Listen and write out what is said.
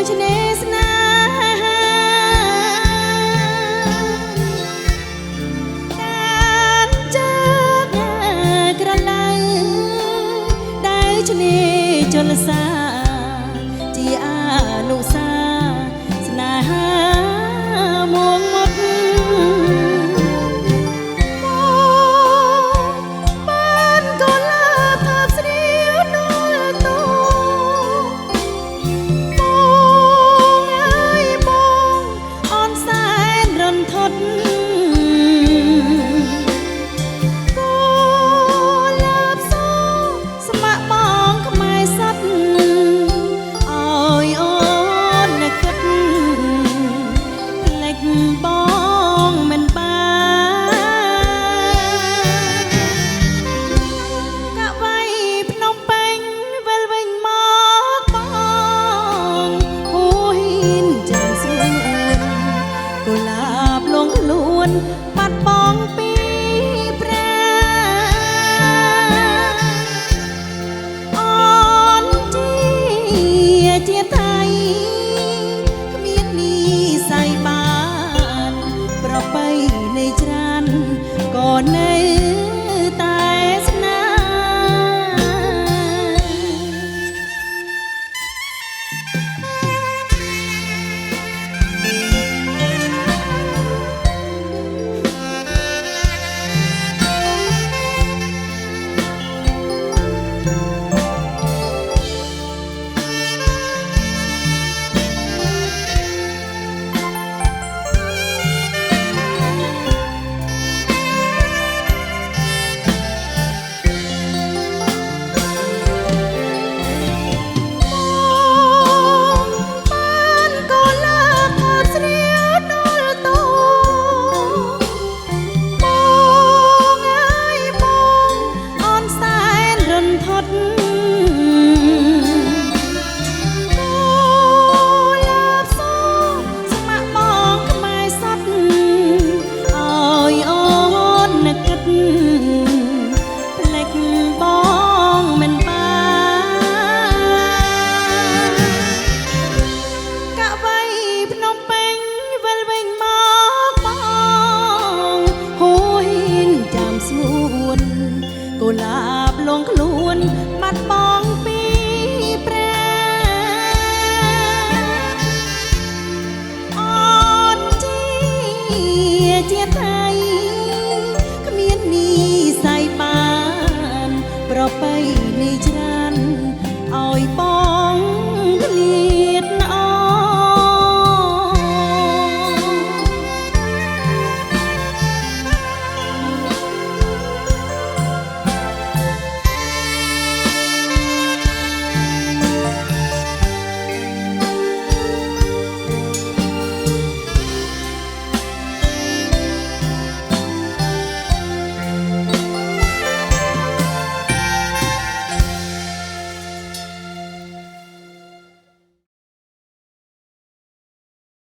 ឆ្នេរស្នេហាការជើងក្រឡៅដែលឆ្នេរជលសាជាអនុសាស្នេហាមួងមុតបានកូនលើផាបស្រៀវដល់តូបងអើយបងអនសែនរន្ធត់កូនលើបសូស្ម័គ្របងខ្មែរសត្វអើយអូននឹកគិតផ្លេចបងមិនបានកវៃភ្នំពេញវិលវិញមកបងហួហ៊ានចាំស្រួលកុលាបលងខ្លួនបាត់បង់ពីប្រាអូនជាថៃគ្មាននិស័យបានប្រពៃនៃច្រើនក៏នៅតែស្នេបានកូនលើផាបស្រៀវដល់តូបងអើយបងអនសែនរន្ធត់កូនលើបសូស្ម័គ្របងខ្មែរសត្វអើយអូននឹកគិតផ្លេចបងមិនបានកវៃភ្នំពេញវិលវិញមកបងហួហ៊ានចាំស្ងួនកុលាបលងខ្លួនបាត់បង់ពីប្រាអូនជាថៃគ្មាននិស័យបានប្រពៃនៃច្